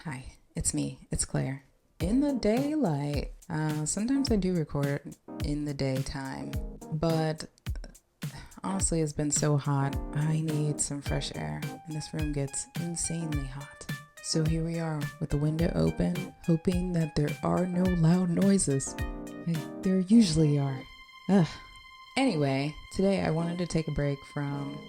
Hi, it's me, it's Claire. In the daylight. Sometimes I do record in the daytime, but honestly, it's been so hot. I need some fresh air, and this room gets insanely hot. So here we are with the window open, hoping that there are no loud noises. There usually are. Ugh. Anyway, today I wanted to take a break from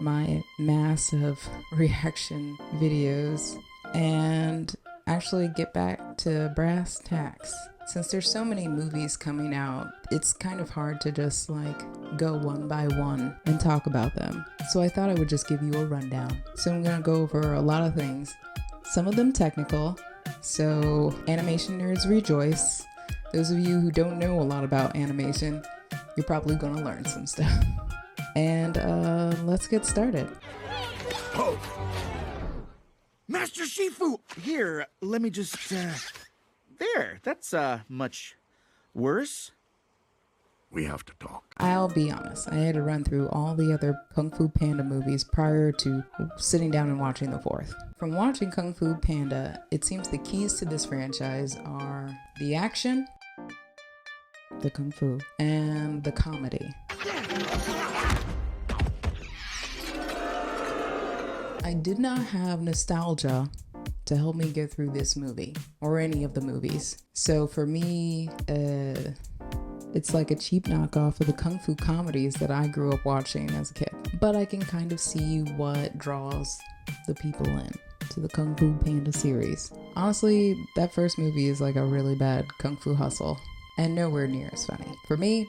my massive reaction videos and actually get back to brass tacks. Since there's so many movies coming out, it's kind of hard to just go one by one and talk about them. So I thought I would just give you a rundown. So I'm gonna go over a lot of things. Some of them technical, so animation nerds rejoice. Those of you who don't know a lot about animation, you're probably gonna learn some stuff. And let's get started. Oh! Master Shifu! Here, let me just, there, that's, much worse. We have to talk. I'll be honest, I had to run through all the other Kung Fu Panda movies prior to sitting down and watching the fourth. From watching Kung Fu Panda, it seems the keys to this franchise are the action, the Kung Fu, and the comedy. I did not have nostalgia to help me get through this movie or any of the movies. So for me, it's like a cheap knockoff of the Kung Fu comedies that I grew up watching as a kid. But I can kind of see what draws the people in to the Kung Fu Panda series. Honestly, that first movie is like a really bad Kung Fu hustle and nowhere near as funny. For me,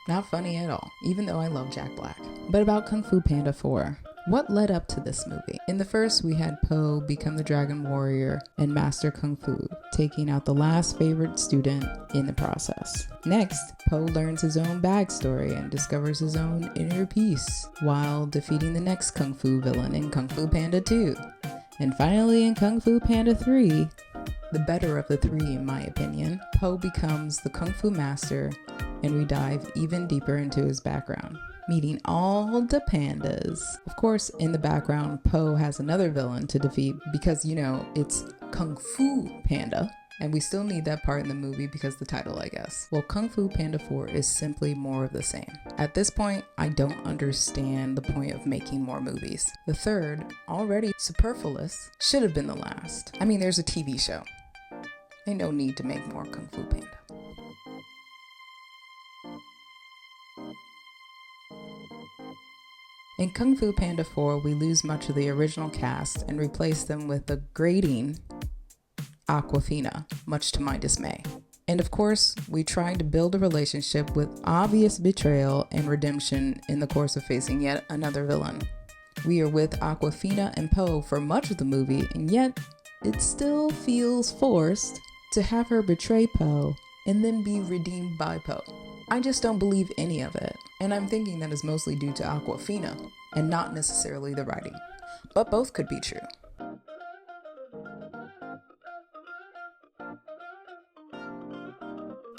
not funny at all, even though I love Jack Black. But about Kung Fu Panda 4. What led up to this movie? In the first, we had Po become the Dragon Warrior and master Kung Fu, taking out the last favorite student in the process. Next, Po learns his own backstory and discovers his own inner peace while defeating the next Kung Fu villain in Kung Fu Panda 2. And finally, in Kung Fu Panda 3, the better of the three in my opinion, Po becomes the Kung Fu master and we dive even deeper into his background, meeting all the pandas. Of course, in the background, Po has another villain to defeat because, it's Kung Fu Panda. And we still need that part in the movie because the title, I guess. Well, Kung Fu Panda 4 is simply more of the same. At this point, I don't understand the point of making more movies. The third, already superfluous, should have been the last. I mean, there's a TV show. Ain't no need to make more Kung Fu Panda. In Kung Fu Panda 4, we lose much of the original cast and replace them with a grating Awkwafina, much to my dismay. And of course, we tried to build a relationship with obvious betrayal and redemption in the course of facing yet another villain. We are with Awkwafina and Po for much of the movie, and yet it still feels forced to have her betray Po and then be redeemed by Po. I just don't believe any of it, and I'm thinking that is mostly due to Awkwafina and not necessarily the writing. But both could be true.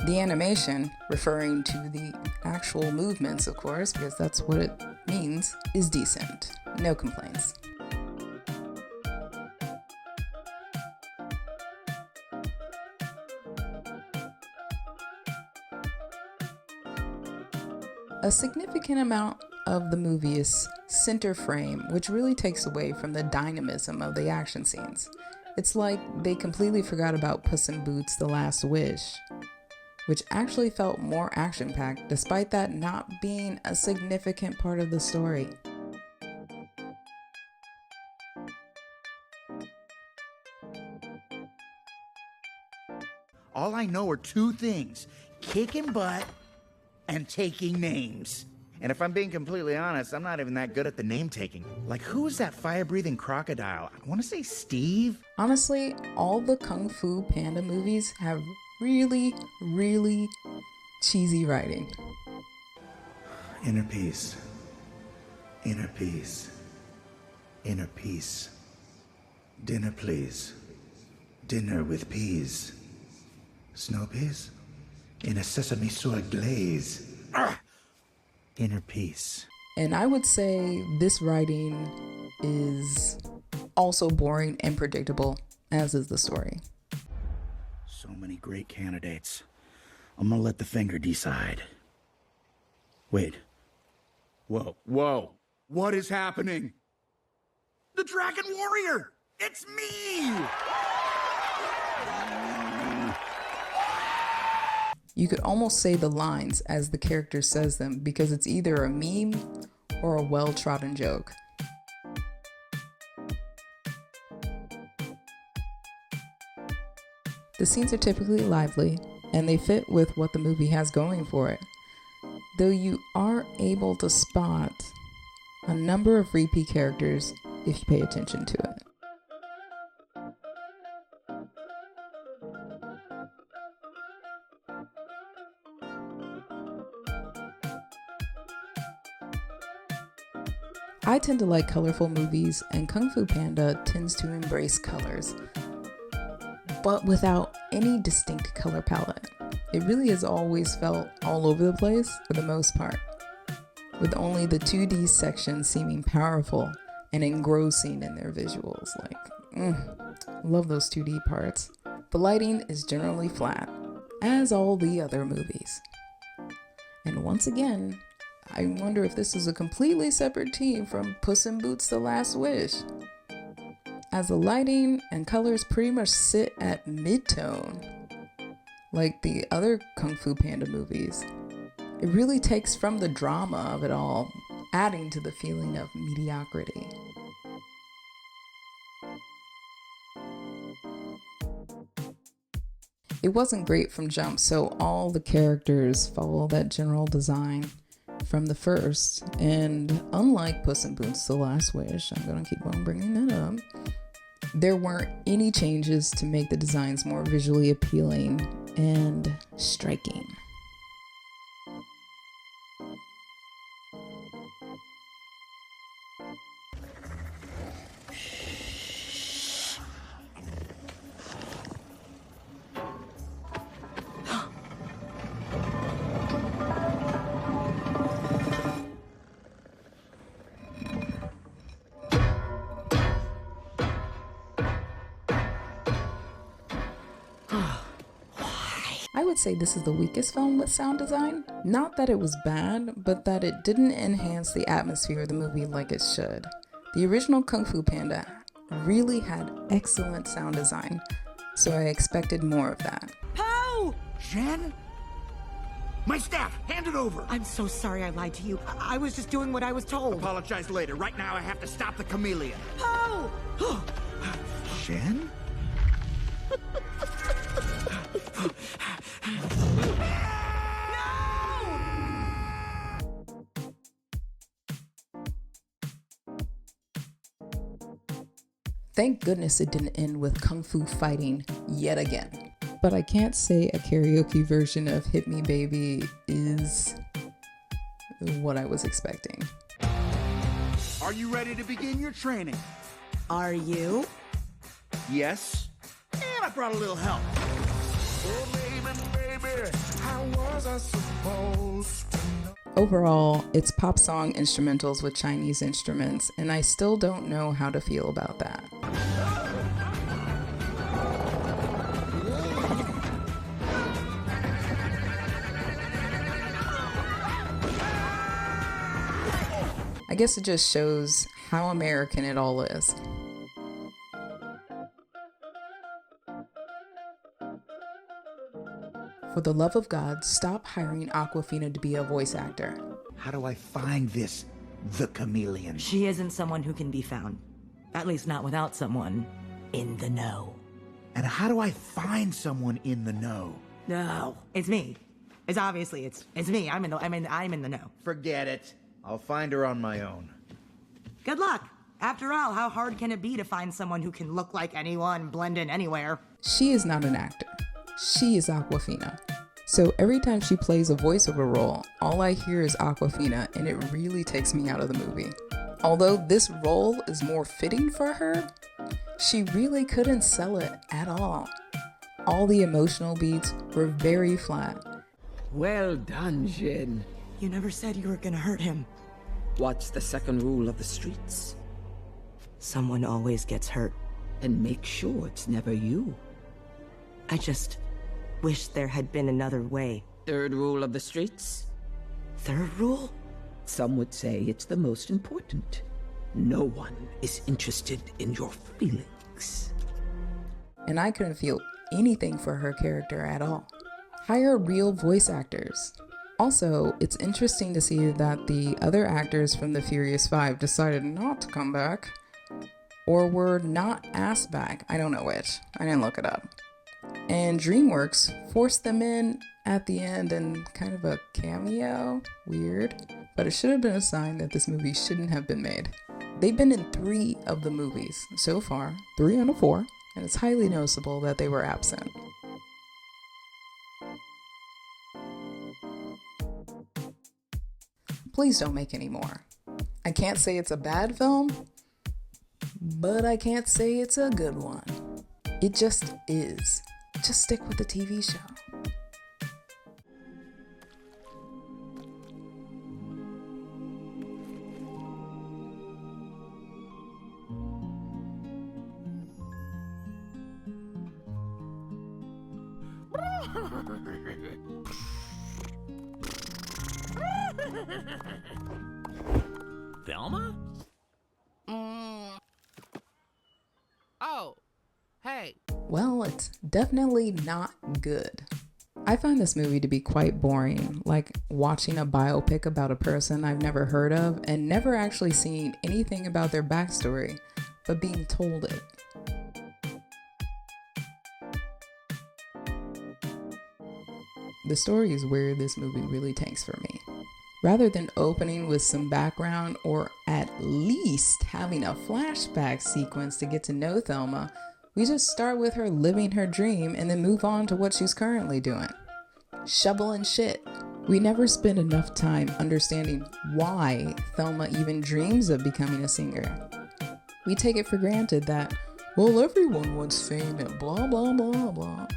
The animation, referring to the actual movements, of course, because that's what it means, is decent. No complaints. A significant amount of the movie is center frame, which really takes away from the dynamism of the action scenes. It's like they completely forgot about Puss in Boots: The Last Wish, which actually felt more action-packed, despite that not being a significant part of the story. All I know are two things: kicking butt and taking names. And if I'm being completely honest, I'm not even that good at the name taking. Like, who's that fire-breathing crocodile? I want to say Steve? Honestly, all the Kung Fu Panda movies have really, really cheesy writing. Inner peace. Inner peace. Inner peace. Dinner, please. Dinner with peas. Snow peas? In a sesame soy glaze. Ah! Inner peace. And I would say this writing is also boring and predictable as is the story. So many great candidates. I'm gonna let the finger decide. Wait. Whoa. What is happening? The Dragon Warrior! It's me! You could almost say the lines as the character says them because it's either a meme or a well-trodden joke. The scenes are typically lively, and they fit with what the movie has going for it, though you are able to spot a number of repeat characters if you pay attention to it. I tend to like colorful movies, and Kung Fu Panda tends to embrace colors, but without any distinct color palette. It really has always felt all over the place for the most part, with only the 2D sections seeming powerful and engrossing in their visuals. Love those 2D parts. The lighting is generally flat, as all the other movies. And once again, I wonder if this is a completely separate team from Puss in Boots: The Last Wish, as the lighting and colors pretty much sit at mid-tone, like the other Kung Fu Panda movies. It really takes from the drama of it all, adding to the feeling of mediocrity. It wasn't great from jump, so all the characters follow that general design from the first, and unlike Puss in Boots: The Last Wish, I'm gonna keep on bringing that up, there weren't any changes to make the designs more visually appealing and striking. I would say this is the weakest film with sound design. Not that it was bad, but that it didn't enhance the atmosphere of the movie like it should. The original Kung Fu Panda really had excellent sound design, so I expected more of that. Po! Jen? My staff! Hand it over! I'm so sorry I lied to you. I was just doing what I was told. Apologize later. Right now I have to stop the chameleon. Po! Jen? Thank goodness it didn't end with kung fu fighting yet again. But I can't say a karaoke version of Hit Me Baby is what I was expecting. Are you ready to begin your training? Are you? Yes. And I brought a little help. How was I supposed to know? Overall, it's pop song instrumentals with Chinese instruments, and I still don't know how to feel about that. I guess it just shows how American it all is. For the love of God, stop hiring Awkwafina to be a voice actor. How do I find this, the chameleon? She isn't someone who can be found. At least not without someone in the know. And how do I find someone in the know? No, it's me. It's obviously it's me. I'm in the know. Forget it. I'll find her on my own. Good luck. After all, how hard can it be to find someone who can look like anyone, blend in anywhere? She is not an actor. She is Awkwafina. So every time she plays a voiceover role, all I hear is Awkwafina, and it really takes me out of the movie. Although this role is more fitting for her, she really couldn't sell it at all. All the emotional beats were very flat. Well done, Jin. You never said you were gonna hurt him. What's the second rule of the streets? Someone always gets hurt and make sure it's never you. I just wish there had been another way. Third rule of the streets? Third rule? Some would say it's the most important. No one is interested in your feelings. And I couldn't feel anything for her character at all. Hire real voice actors. Also, it's interesting to see that the other actors from the Furious Five decided not to come back, or were not asked back. I don't know which. I didn't look it up. And DreamWorks forced them in at the end in kind of a cameo. Weird. But it should have been a sign that this movie shouldn't have been made. They've been in 3 of the movies so far, 3 out of 4, and it's highly noticeable that they were absent. Please don't make any more. I can't say it's a bad film, but I can't say it's a good one. It just is. Just stick with the TV show. Thelma? Oh, hey. Well, it's definitely not good. I find this movie to be quite boring, like watching a biopic about a person I've never heard of and never actually seen anything about their backstory, but being told it. The story is where this movie really tanks for me. Rather than opening with some background or at least having a flashback sequence to get to know Thelma, we just start with her living her dream and then move on to what she's currently doing. Shoveling shit. We never spend enough time understanding why Thelma even dreams of becoming a singer. We take it for granted that, well, everyone wants fame and blah blah blah blah.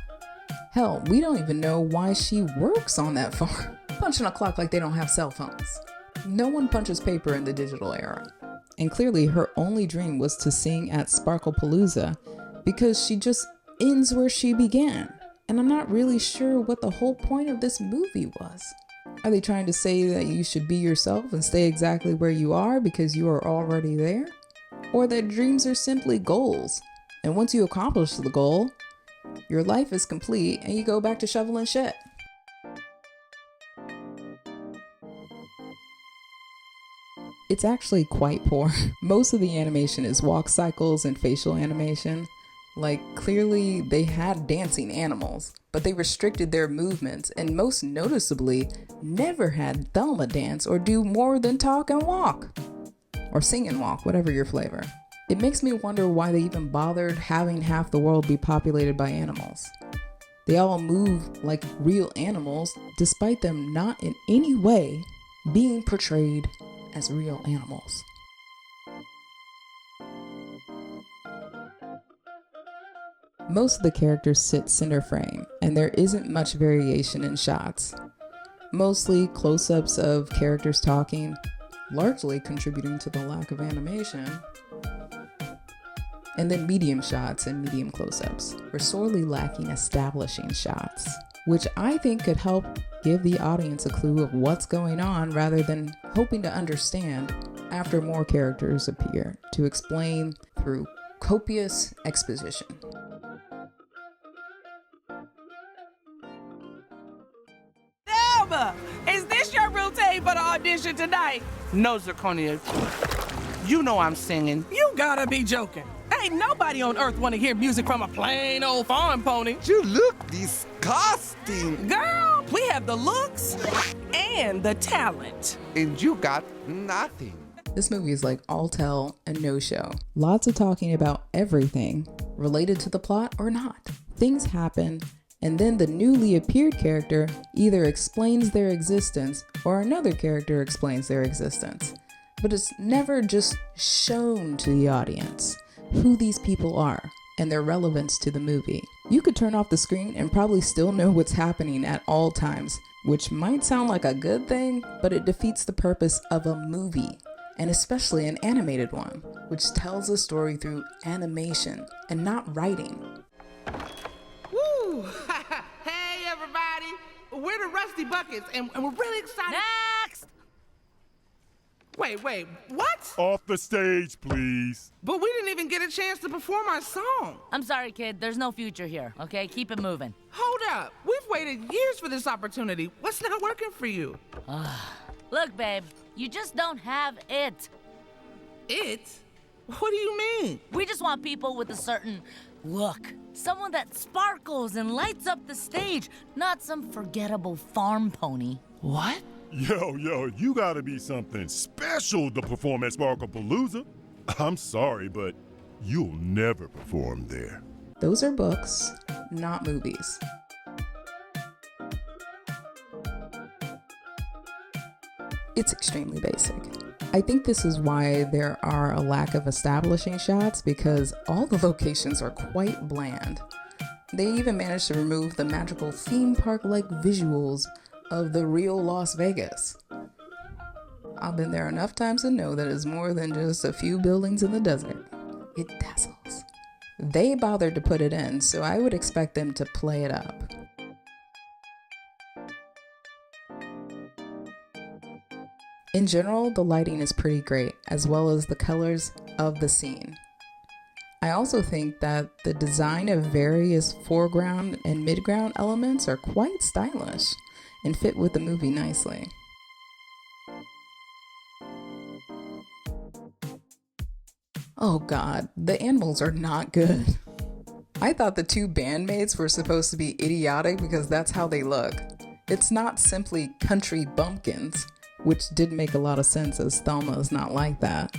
Hell, we don't even know why she works on that farm, punching a clock like they don't have cell phones. No one punches paper in the digital era. And clearly her only dream was to sing at Sparklepalooza because she just ends where she began. And I'm not really sure what the whole point of this movie was. Are they trying to say that you should be yourself and stay exactly where you are because you are already there? Or that dreams are simply goals, and once you accomplish the goal, your life is complete and you go back to shoveling shit? It's actually quite poor. Most of the animation is walk cycles and facial animation. Like, clearly they had dancing animals, but they restricted their movements and most noticeably never had Thelma dance or do more than talk and walk. Or sing and walk, whatever your flavor. It makes me wonder why they even bothered having half the world be populated by animals. They all move like real animals, despite them not in any way being portrayed as real animals. Most of the characters sit center frame, and there isn't much variation in shots. Mostly close-ups of characters talking, largely contributing to the lack of animation. And then medium shots and medium close-ups. We're sorely lacking establishing shots, which I think could help give the audience a clue of what's going on rather than hoping to understand after more characters appear to explain through copious exposition. Thelma, is this your routine for the audition tonight? No, Zirconia. You know I'm singing. You gotta be joking. Ain't nobody on earth wanna hear music from a plain old farm pony. You look disgusting. Girl, we have the looks and the talent. And you got nothing. This movie is like all tell and no show. Lots of talking about everything related to the plot or not. Things happen, and then the newly appeared character either explains their existence or another character explains their existence. But it's never just shown to the audience who these people are and their relevance to the movie. You could turn off the screen and probably still know what's happening at all times, which might sound like a good thing, but it defeats the purpose of a movie. and especially an animated one, which tells a story through animation and not writing. Woo! Hey, everybody. We're the Rusty Buckets, and we're really excited. Next! Wait, what? Off the stage, please. But we didn't even get a chance to perform our song. I'm sorry, kid. There's no future here, okay? Keep it moving. Hold up. We've waited years for this opportunity. What's not working for you? Look, babe, you just don't have it. It? What do you mean? We just want people with a certain look. Someone that sparkles and lights up the stage, not some forgettable farm pony. What? Yo, you gotta be something special to perform at Sparklepalooza. I'm sorry, but you'll never perform there. Those are books, not movies. It's extremely basic. I think this is why there are a lack of establishing shots, because all the locations are quite bland. They even managed to remove the magical theme park-like visuals of the real Las Vegas. I've been there enough times to know that it's more than just a few buildings in the desert. It dazzles. They bothered to put it in, so I would expect them to play it up. In general, the lighting is pretty great, as well as the colors of the scene. I also think that the design of various foreground and midground elements are quite stylish and fit with the movie nicely. Oh god, the animals are not good. I thought the two bandmates were supposed to be idiotic because that's how they look. It's not simply country bumpkins, which did make a lot of sense as Thelma is not like that.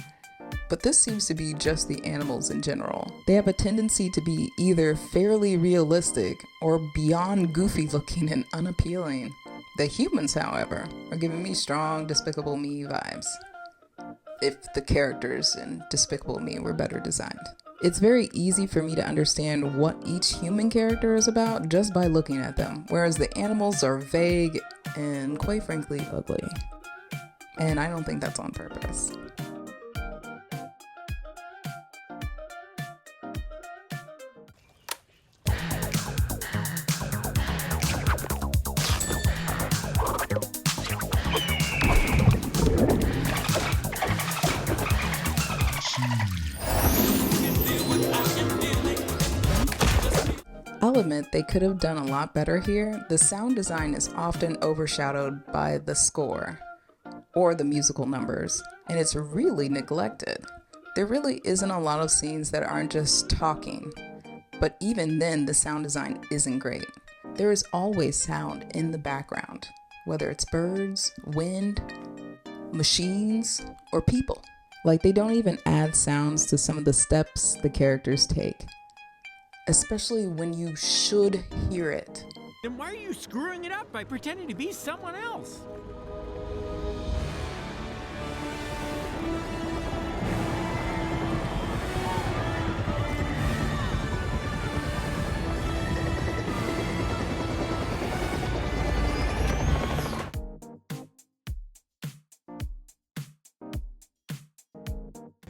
But this seems to be just the animals in general. They have a tendency to be either fairly realistic or beyond goofy looking and unappealing. The humans, however, are giving me strong Despicable Me vibes. If the characters in Despicable Me were better designed. It's very easy for me to understand what each human character is about just by looking at them, whereas the animals are vague and quite frankly ugly. And I don't think that's on purpose. I'll admit they could have done a lot better here. The sound design is often overshadowed by the score or the musical numbers, and it's really neglected. There really isn't a lot of scenes that aren't just talking, but even then the sound design isn't great. There is always sound in the background, whether it's birds, wind, machines, or people. Like they don't even add sounds to some of the steps the characters take, especially when you should hear it. Then why are you screwing it up by pretending to be someone else?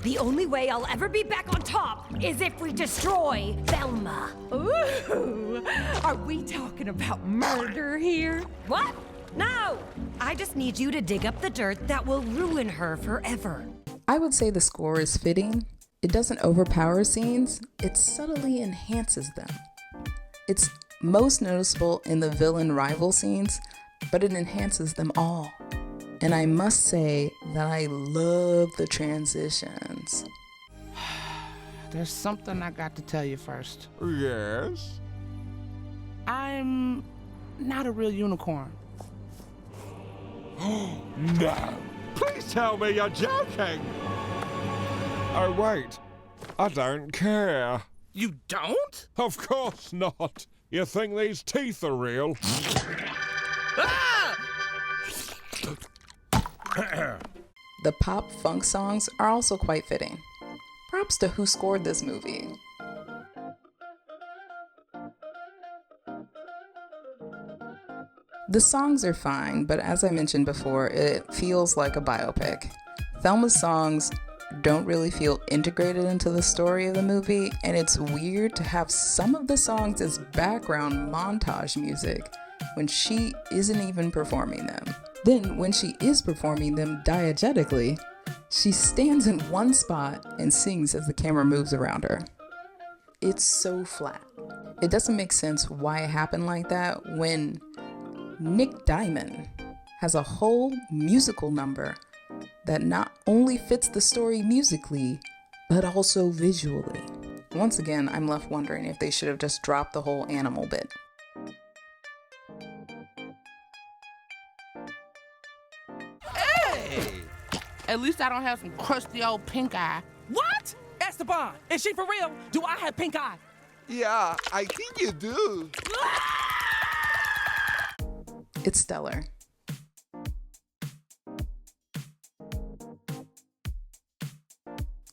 The only way I'll ever be back on top is if we destroy Thelma. Ooh, are we talking about murder here? What? No! I just need you to dig up the dirt that will ruin her forever. I would say the score is fitting. It doesn't overpower scenes, it subtly enhances them. It's most noticeable in the villain rival scenes, but it enhances them all. And I must say that I love the transitions. There's something I got to tell you first. Yes? I'm not a real unicorn. No! Please tell me you're joking! Oh, wait. I don't care. You don't? Of course not. You think these teeth are real? Ah! The pop funk songs are also quite fitting. Props to who scored this movie. The songs are fine, but as I mentioned before, it feels like a biopic. Thelma's songs don't really feel integrated into the story of the movie, and it's weird to have some of the songs as background montage music when she isn't even performing them. Then, when she is performing them diegetically, she stands in one spot and sings as the camera moves around her. It's so flat. It doesn't make sense why it happened like that when Nick Diamond has a whole musical number that not only fits the story musically, but also visually. Once again, I'm left wondering if they should have just dropped the whole animal bit. Hey! At least I don't have some crusty old pink eye. What? Esteban, is she for real? Do I have pink eye? Yeah, I think you do. It's stellar.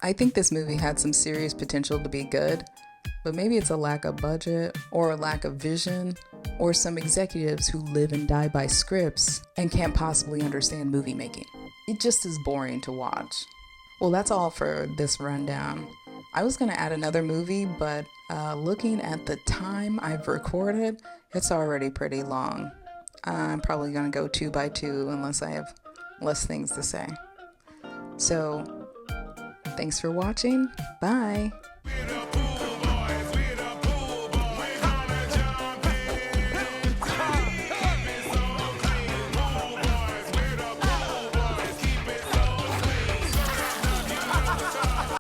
I think this movie had some serious potential to be good, but maybe it's a lack of budget or a lack of vision or some executives who live and die by scripts and can't possibly understand movie making. It just is boring to watch. Well, that's all for this rundown. I was going to add another movie, but looking at the time I've recorded, it's already pretty long. I'm probably going to go 2 by 2 unless I have less things to say. So, thanks for watching. Bye.